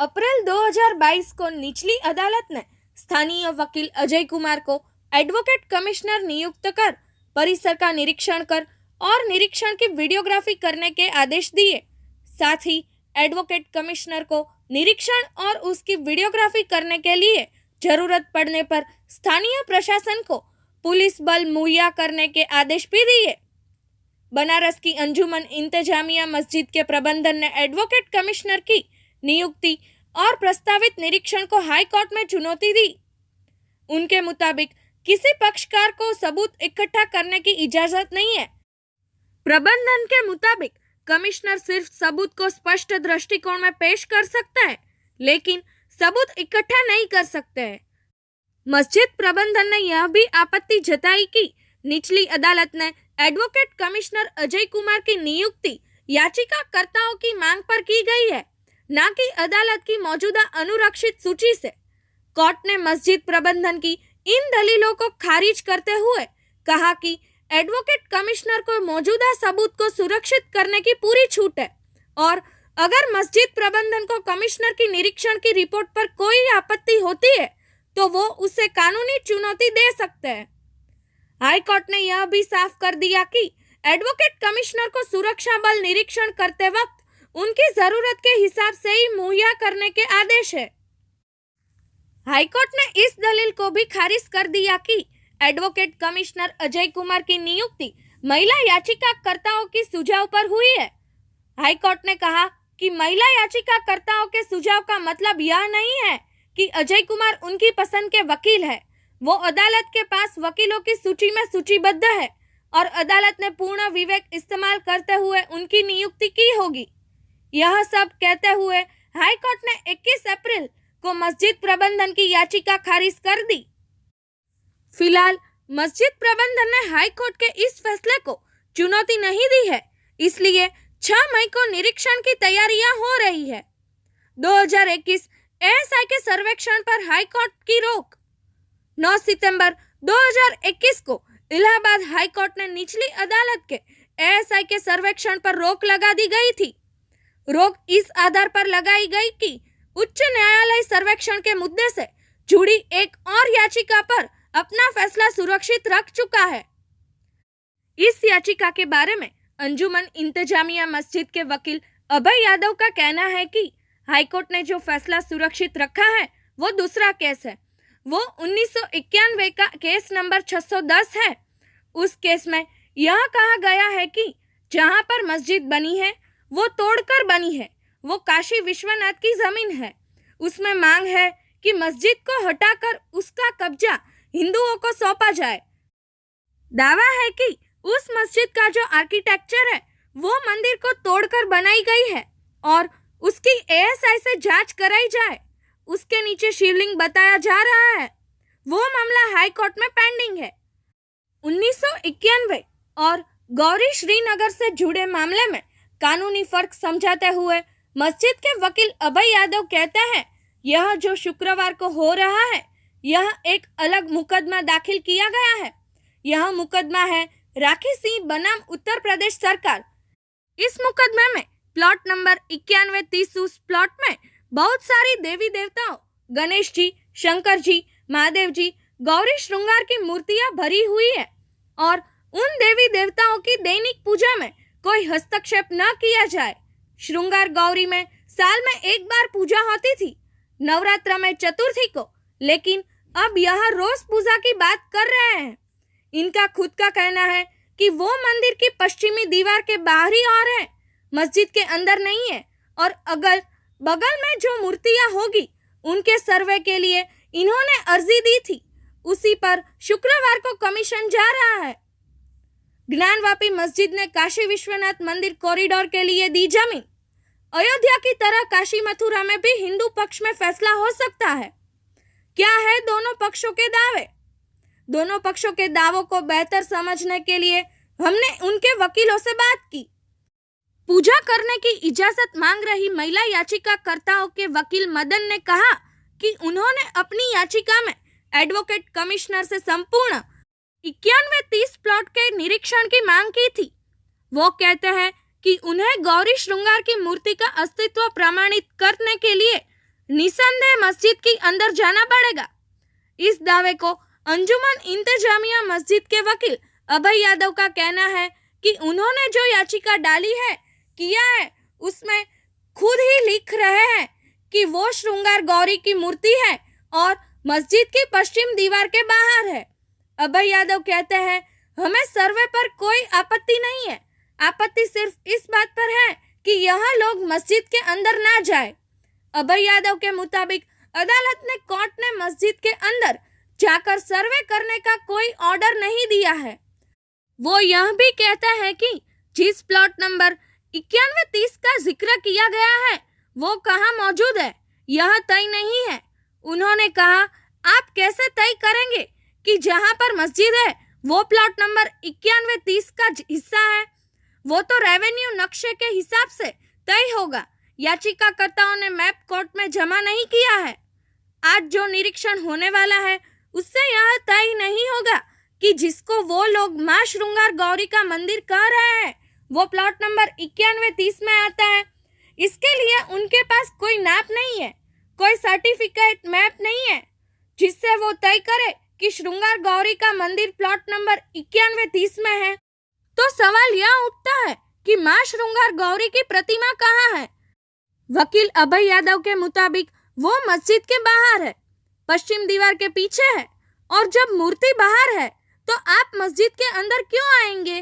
अप्रैल 2022 को निचली अदालत ने स्थानीय वकील अजय कुमार को एडवोकेट कमिश्नर नियुक्त कर परिसर का निरीक्षण कर और निरीक्षण की वीडियोग्राफी करने के आदेश दिए। साथ ही एडवोकेट कमिश्नर को निरीक्षण और उसकी वीडियोग्राफी करने के लिए जरूरत पड़ने पर स्थानीय प्रशासन को पुलिस बल मुहैया करने के आदेश भी दिए। बनारस की अंजुमन इंतजामिया मस्जिद के प्रबंधन ने एडवोकेट कमिश्नर की नियुक्ति और प्रस्तावित निरीक्षण को हाई कोर्ट में चुनौती दी। उनके मुताबिक किसी पक्षकार को सबूत इकट्ठा करने की इजाजत नहीं है। प्रबंधन के मुताबिक कमिश्नर सिर्फ सबूत को स्पष्ट दृष्टिकोण में पेश कर सकता है, लेकिन सबूत इकट्ठा नहीं कर सकते हैं। मस्जिद प्रबंधन ने यह भी आपत्ति जताई कि निचली अदालत ने एडवोकेट कमिश्नर अजय कुमार की नियुक्ति याचिकाकर्ताओं की मांग पर की गई है, न कि अदालत की मौजूदा अनुरक्षित सूची से। कोर्ट ने मस्जिद प्रबंधन की इन दलीलों को खारिज करते हुए कहा कि एडवोकेट कमिश्नर को मौजूदा सबूत को सुरक्षित करने की पूरी छूट है और अगर मस्जिद प्रबंधन को कमिश्नर की निरीक्षण की रिपोर्ट पर कोई आपत्ति होती है तो वो उसे कानूनी चुनौती दे सकते हैं। हाई कोर्ट ने यह भी साफ कर दिया कि एडवोकेट कमिश्नर को सुरक्षा बल निरीक्षण करते वक्त उनकी जरूरत के हिसाब से ही मुहैया करने के आदेश है। हाई कोर्ट ने इस दलील को भी खारिज कर दिया कि एडवोकेट कमिश्नर अजय कुमार की नियुक्ति महिला याचिकाकर्ताओं की सुझाव पर हुई है। हाई कोर्ट ने कहा कि महिला याचिकाकर्ताओं के सुझाव का मतलब यह नहीं है कि अजय कुमार उनकी पसंद के वकील है। वो अदालत के पास वकीलों की सूची में सूचीबद्ध है और अदालत ने पूर्ण विवेक इस्तेमाल करते हुए उनकी नियुक्ति की होगी। यह सब कहते हुए हाई कोर्ट ने 21 अप्रैल को मस्जिद प्रबंधन की याचिका खारिज कर दी। फिलहाल मस्जिद प्रबंधन ने हाई कोर्ट के इस फैसले को चुनौती नहीं दी है, इसलिए 6 मई को निरीक्षण की तैयारियां हो रही है। 2021 एएसआई के सर्वेक्षण पर हाई कोर्ट की रोक। 9 सितंबर 2021 को इलाहाबाद हाई कोर्ट ने निचली अदालत के एएसआई के सर्वेक्षण पर रोक लगा दी गई थी। रोक इस आधार पर लगाई गई कि उच्च न्यायालय सर्वेक्षण के मुद्दे से जुड़ी एक और याचिका पर अपना फैसला सुरक्षित रख चुका है। इस याचिका के बारे में अंजुमन इंतजामिया मस्जिद के वकील अभय यादव का कहना है कि हाईकोर्ट ने जो फैसला सुरक्षित रखा है वो दूसरा केस है। वो 1991 का केस नंबर 610 है। उस केस में यह कहा गया है कि जहां पर मस्जिद बनी है वो तोड़कर बनी है, वो काशी विश्वनाथ की जमीन है। उसमें मांग है कि मस्जिद को हटाकर उसका कब्जा हिंदुओं को सौंपा जाए। दावा है कि उस मस्जिद का जो आर्किटेक्चर है वो मंदिर को तोड़कर बनाई गई है और उसकी एएसआई से जांच कराई जाए। उसके नीचे शिवलिंग बताया जा रहा है। वो मामला हाई कोर्ट में पेंडिंग है। 1991 और गौरी श्रीनगर से जुड़े मामले में कानूनी फर्क समझाते हुए मस्जिद के वकील अभय यादव कहते हैं, यह जो शुक्रवार को हो रहा है यह एक अलग मुकदमा दाखिल किया गया है। यह मुकदमा है राखी सिंह बनाम उत्तर प्रदेश सरकार। इस मुकदमे में प्लॉट नंबर 9130 उस प्लॉट में बहुत सारी देवी देवताओं गणेश जी, शंकर जी, महादेव जी, गौरी श्रृंगार की मूर्तियां भरी हुई है और उन देवी देवताओं की दैनिक पूजा में कोई हस्तक्षेप न किया जाए। श्रृंगार गौरी में साल में एक बार पूजा होती थी, नवरात्र में चतुर्थी को, लेकिन अब यह रोज पूजा की बात कर रहे हैं। इनका खुद का कहना है कि वो मंदिर की पश्चिमी दीवार के बाहरी ओर है, मस्जिद के अंदर नहीं है और अगल बगल में जो मूर्तियां होगी उनके सर्वे के लिए इन्होंने अर्जी दी थी। उसी पर शुक्रवार को कमीशन जा रहा है। ज्ञानवापी मस्जिद ने काशी विश्वनाथ मंदिर कॉरिडोर के लिए दी जमीन। अयोध्या की तरह काशी मथुरा में भी हिंदू पक्ष में फैसला हो सकता है। क्या है दोनों पक्षों के दावे? दोनों पक्षों के दावों को बेहतर समझने के लिए हमने उनके वकीलों से बात की। पूजा करने की इजाजत मांग रही महिला याचिकाकर्ताओं के वकील मदन ने कहा कि उन्होंने अपनी याचिका में एडवोकेट कमिश्नर से संपूर्ण 9130 प्लॉट के निरीक्षण की मांग की थी। वो कहते हैं कि उन्हें गौरी श्रृंगार की मूर्ति का अस्तित्व प्रमाणित करने के लिए निसंदेह मस्जिद के अंदर जाना पड़ेगा। इस दावे को अंजुमन इंतजामिया मस्जिद के वकील अभय यादव का कहना है कि उन्होंने जो याचिका डाली है किया है उसमें खुद ही लिख रहे हैं कि वो श्रृंगार गौरी की मूर्ति है और मस्जिद की पश्चिम दीवार के बाहर है। अभय यादव कहते हैं, हमें सर्वे पर कोई आपत्ति नहीं है, आपत्ति सिर्फ इस बात पर है कि यहाँ लोग मस्जिद के अंदर ना जाए। अभय यादव के मुताबिक कोर्ट ने मस्जिद के अंदर जाकर सर्वे करने का कोई ऑर्डर नहीं दिया है। वो यह भी कहता है कि जिस प्लॉट नंबर 9130 का जिक्र किया गया है वो कहाँ मौजूद है यह तय नहीं है। उन्होंने कहा, आप कैसे तय करेंगे कि जहाँ पर मस्जिद है वो प्लॉट नंबर 9130 का हिस्सा है? वो तो रेवेन्यू नक्शे के हिसाब से तय होगा। याचिकाकर्ताओं ने मैप कोर्ट में जमा नहीं किया है। आज जो निरीक्षण होने वाला है उससे यह तय नहीं होगा कि जिसको वो लोग मां श्रृंगार गौरी का मंदिर कह रहे हैं वो प्लॉट नंबर 9130 में आता है। इसके लिए उनके पास कोई नाप नहीं है, कोई सर्टिफिकेट मैप नहीं है जिससे वो तय करे कि श्रृंगार गौरी का मंदिर प्लॉट नंबर 9130 में है। तो सवाल यह उठता है कि मां श्रृंगार गौरी की प्रतिमा कहाँ है? वकील अभय यादव के मुताबिक वो मस्जिद के बाहर है, पश्चिम दीवार के पीछे है, और जब मूर्ति बाहर है तो आप मस्जिद के अंदर क्यों आएंगे?